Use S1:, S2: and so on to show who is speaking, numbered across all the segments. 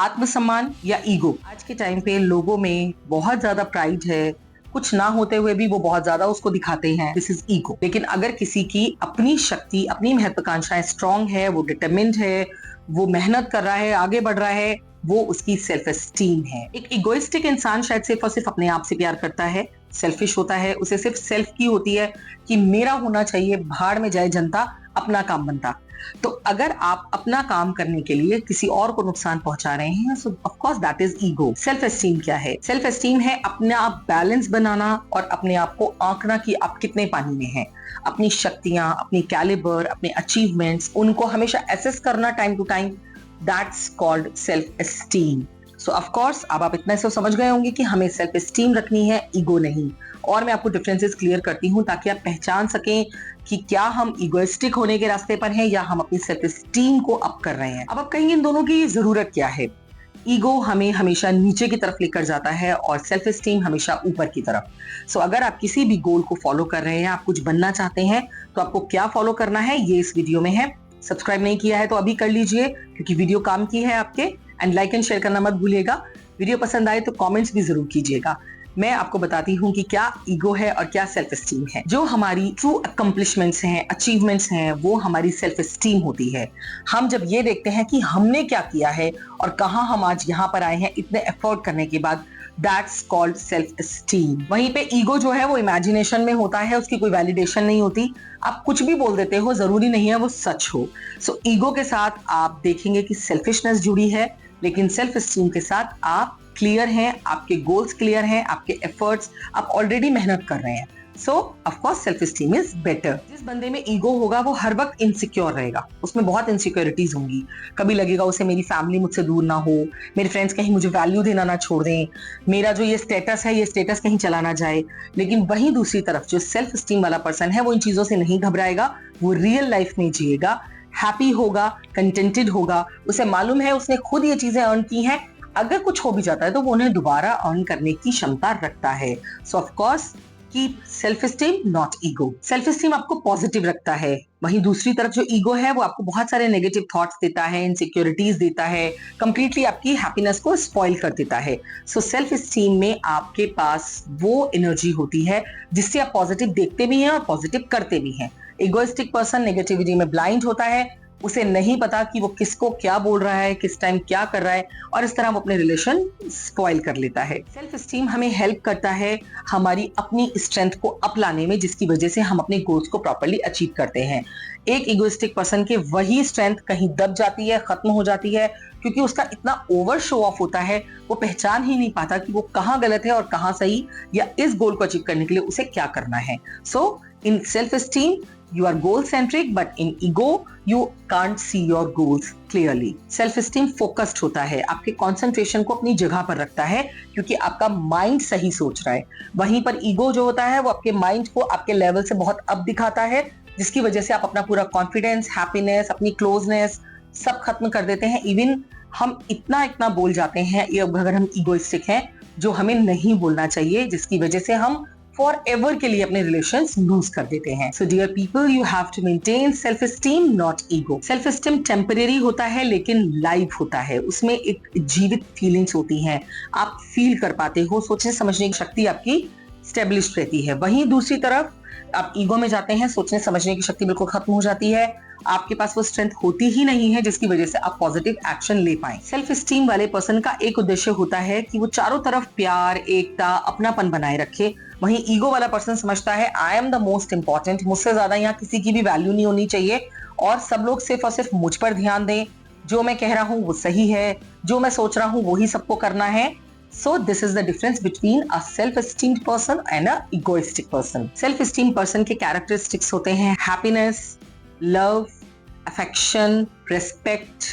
S1: आत्मसम्मान या ईगो। आज के टाइम पे लोगों में बहुत ज्यादा प्राइड है, कुछ ना होते हुए भी वो बहुत ज्यादा उसको दिखाते हैं, दिस इज ईगो। लेकिन अगर किसी की अपनी शक्ति, अपनी महत्वाकांक्षाएं स्ट्रांग है, वो डिटरमिन्ड है, वो मेहनत कर रहा है, आगे बढ़ रहा है, वो उसकी सेल्फ एस्टीम है। एक इगोइस्टिक इंसान शायद सिर्फ और सिर्फ अपने आप से प्यार करता है, सेल्फिश होता है, उसे सिर्फ सेल्फ की होती है कि मेरा होना चाहिए, भाड़ में जाए जनता, अपना काम बनता। तो अगर आप अपना काम करने के लिए किसी और को नुकसान पहुंचा रहे हैं, सो of course that is ego. Self esteem क्या है? सेल्फ एस्टीम है अपने आप बैलेंस बनाना और अपने आप को आंकना कि आप कितने पानी में हैं। अपनी शक्तियां, अपनी कैलिबर, अपने अचीवमेंट्स, उनको हमेशा एसेस करना time to time, that's called self esteem. So of course अब आप इतना से समझ गए होंगे कि हमें सेल्फ एस्टीम रखनी है, ईगो नहीं। और मैं आपको डिफरेंसेस क्लियर करती हूँ ताकि आप पहचान सकें कि क्या हम इगोइस्टिक होने के रास्ते पर हैं या हम अपनी सेल्फ एस्टीम को अप कर रहे हैं। अब आप कहेंगे इन दोनों की जरूरत क्या है? ईगो हमें हमेशा नीचे की तरफ लेकर जाता है और सेल्फ एस्टीम हमेशा ऊपर की तरफ। सो अगर आप किसी भी गोल को फॉलो कर रहे हैं, आप कुछ बनना चाहते हैं, तो आपको क्या फॉलो करना है ये इस वीडियो में है। सब्सक्राइब नहीं किया है तो अभी कर लीजिए क्योंकि वीडियो काम की है आपके। एंड लाइक एंड शेयर करना मत भूलिएगा। वीडियो पसंद आए तो कमेंट्स भी जरूर कीजिएगा। मैं आपको बताती हूँ कि क्या ईगो है और क्या सेल्फ एस्टीम है। जो हमारी ट्रू अकम्पलिशमेंट्स हैं, अचीवमेंट्स हैं, वो हमारी सेल्फ एस्टीम होती है। हम जब ये देखते हैं कि हमने क्या किया है और कहाँ हम आज यहाँ पर आए हैं इतने एफर्ट करने के बाद, दैट्स कॉल्ड सेल्फ एस्टीम। वहीं पे ईगो जो है वो इमेजिनेशन में होता है, उसकी कोई वैलिडेशन नहीं होती। आप कुछ भी बोल देते हो, जरूरी नहीं है वो सच हो। सो ईगो के साथ आप देखेंगे कि सेल्फिशनेस जुड़ी है, लेकिन सेल्फ एस्टीम के साथ आप क्लियर हैं, आपके गोल्स क्लियर हैं, आपके एफर्ट्स, आप ऑलरेडी मेहनत कर रहे हैं। सो of course self esteem is better. जिस बंदे में ईगो होगा वो हर वक्त इनसिक्योर रहेगा, उसमें बहुत इनसिक्योरिटीज होंगी। कभी लगेगा उसे मेरी फैमिली मुझसे दूर ना हो, मेरे फ्रेंड्स कहीं मुझे वैल्यू देना ना छोड़ दें, मेरा जो ये स्टेटस है ये स्टेटस कहीं चला ना जाए। लेकिन वहीं दूसरी तरफ जो सेल्फ एस्टीम वाला पर्सन है वो इन चीजों से नहीं घबराएगा, वो रियल लाइफ में जिएगा, हैप्पी होगा, कंटेंटेड होगा। उसे मालूम है उसने खुद ये चीजें अर्न की हैं, अगर कुछ हो भी जाता है तो वो उन्हें दोबारा अर्न करने की क्षमता रखता है। सो of course keep self esteem not ego. Self esteem आपको पॉजिटिव रखता है, वहीं दूसरी तरफ जो ईगो है वो आपको बहुत सारे नेगेटिव थॉट्स देता है, इनसिक्योरिटीज देता है, कंप्लीटली आपकी हैप्पीनेस को स्पॉइल कर देता है। सो सेल्फ एस्टीम में आपके पास वो एनर्जी होती है जिससे आप पॉजिटिव देखते भी हैं और पॉजिटिव करते भी हैं। इगोइस्टिक पर्सन नेगेटिविटी में ब्लाइंड होता है, उसे नहीं पता कि वो किसको क्या बोल रहा है, किस टाइम क्या कर रहा है, और इस तरह वो अपने रिलेशन स्पॉइल कर लेता है। सेल्फ एस्टीम हमें हेल्प करता है हमारी अपनी स्ट्रेंथ को अप लाने में, जिसकी वजह से हम अपने गोल्स को प्रॉपर्ली अचीव करते हैं। एक इगोइस्टिक पर्सन के वही स्ट्रेंथ कहीं दब जाती है, खत्म हो जाती है, क्योंकि उसका इतना ओवर शो ऑफ होता है, वो पहचान ही नहीं पाता कि वो कहाँ गलत है और कहाँ सही, या इस गोल को अचीव करने के लिए उसे क्या करना है। So in self esteem you are goal centric, but in ego you can't see your goals clearly. Self esteem focused होता है, आपके concentration को अपनी जगह पर रखता है क्योंकि आपका माइंड सही सोच रहा है। वहीं पर ईगो जो होता है वो आपके माइंड को आपके लेवल से बहुत अप दिखाता है, जिसकी वजह से आप अपना पूरा कॉन्फिडेंस, हैप्पीनेस, अपनी क्लोजनेस सब खत्म कर देते हैं। इवन हम इतना इतना बोल जाते हैं अगर हम ईगोइस्टिक हैं, जो हमें नहीं बोलना चाहिए, जिसकी वजह से हम forever के लिए अपने रिलेशंस लूज कर देते हैं। So dear people, you have to maintain self-esteem, not ego. Self-esteem temporary होता है लेकिन लाइव होता है, उसमें एक जीवित फीलिंग्स होती हैं, आप फील कर पाते हो, सोचने समझने की शक्ति आपकी स्टेब्लिश रहती है। वहीं दूसरी तरफ आप ईगो में जाते हैं, सोचने समझने की शक्ति बिल्कुल खत्म हो जाती है, आपके पास वो स्ट्रेंथ होती ही नहीं है जिसकी वजह से आप पॉजिटिव एक्शन ले पाए। सेल्फ एस्टीम वाले पर्सन का एक उद्देश्य होता है कि वो चारों तरफ प्यार, एकता, अपनापन बनाए रखे। वहीं ईगो वाला पर्सन समझता है I am the most important, मुझसे ज्यादा यहाँ किसी की भी वैल्यू नहीं होनी चाहिए और सब लोग सिर्फ और सिर्फ मुझ पर ध्यान दें, जो मैं कह रहा हूँ वो सही है, जो मैं सोच रहा हूँ वही सबको करना है। So this is the difference between a self-esteemed person and a egoistic person. Self-esteemed person के characteristics होते हैं happiness, love, affection, respect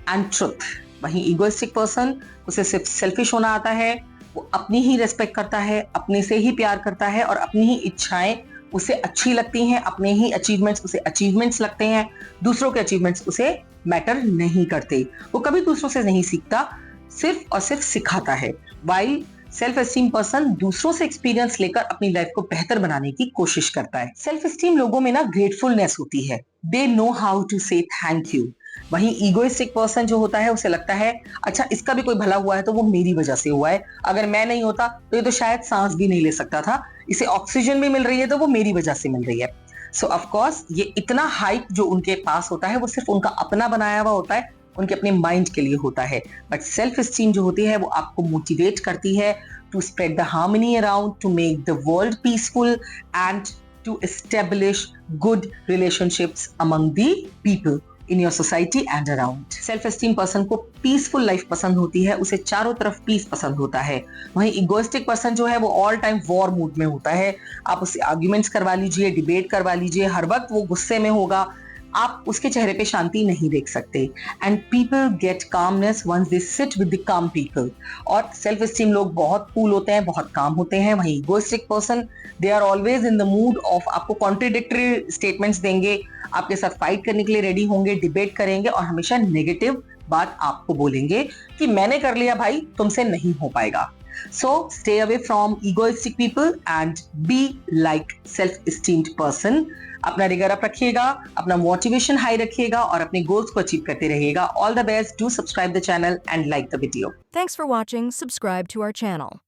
S1: and truth. वहीं egoistic person उसे सिर्फ selfish होना आता है, वो अपनी ही respect करता है, अपने से ही प्यार करता है और अपनी ही इच्छाएं उसे अच्छी लगती हैं, अपने ही अचीवमेंट्स उसे अचीवमेंट्स लगते हैं, दूसरों के अचीवमेंट्स उसे मैटर नहीं करते। वो कभी दूसरों से नहीं सीखता, सिर्फ और सिर्फ सिखाता है। वाइल सेल्फ एस्टीम पर्सन दूसरों से एक्सपीरियंस लेकर अपनी लाइफ को बेहतर बनाने की कोशिश करता है। सेल्फ एस्टीम लोगों में ना ग्रेटफुलनेस होती है, दे नो हाउ टू से थैंक यू। वहीं ईगोइस्टिक पर्सन जो होता है उसे लगता है अच्छा इसका भी कोई भला हुआ है तो वो मेरी वजह से हुआ है, अगर मैं नहीं होता तो ये तो शायद सांस भी नहीं ले सकता था, इसे ऑक्सीजन भी मिल रही है तो वो मेरी वजह से मिल रही है। सो ऑफ कोर्स ये इतना हाइप जो उनके पास होता है वो सिर्फ उनका अपना बनाया हुआ होता है, उनके अपने माइंड के लिए होता है। बट सेल्फ एस्टीम जो होती है वो आपको मोटिवेट करती है to spread the harmony around, to make the world peaceful and to establish good relationships among the people in your society and around. Self esteem person को पीसफुल लाइफ पसंद होती है, उसे चारों तरफ पीस पसंद होता है। वहीं इगोइस्टिक पर्सन जो है वो ऑल टाइम वॉर मूड में होता है, आप उससे आर्ग्यूमेंट्स करवा लीजिए, डिबेट करवा लीजिए, हर वक्त वो गुस्से में होगा, आप उसके चेहरे पे शांति नहीं देख सकते। And people get calmness once they sit with the calm people. और सेल्फ एस्टीम लोग बहुत कूल होते हैं, बहुत काम होते हैं। वहीं egoistic person they are always in the mood of आपको कॉन्ट्रडिक्टरी स्टेटमेंट्स देंगे, आपके साथ फाइट करने के लिए रेडी होंगे, डिबेट करेंगे और हमेशा नेगेटिव बात आपको बोलेंगे कि मैंने कर लिया भाई, तुमसे नहीं हो पाएगा। So stay away from egoistic people and be like self-esteemed person. अपना रिगर अप रखिएगा, अपना मोटिवेशन हाई रखिएगा और अपने गोल्स को अचीव करते रहिएगा। All the best, do subscribe the channel and like the video.
S2: Thanks for watching. Subscribe to our channel.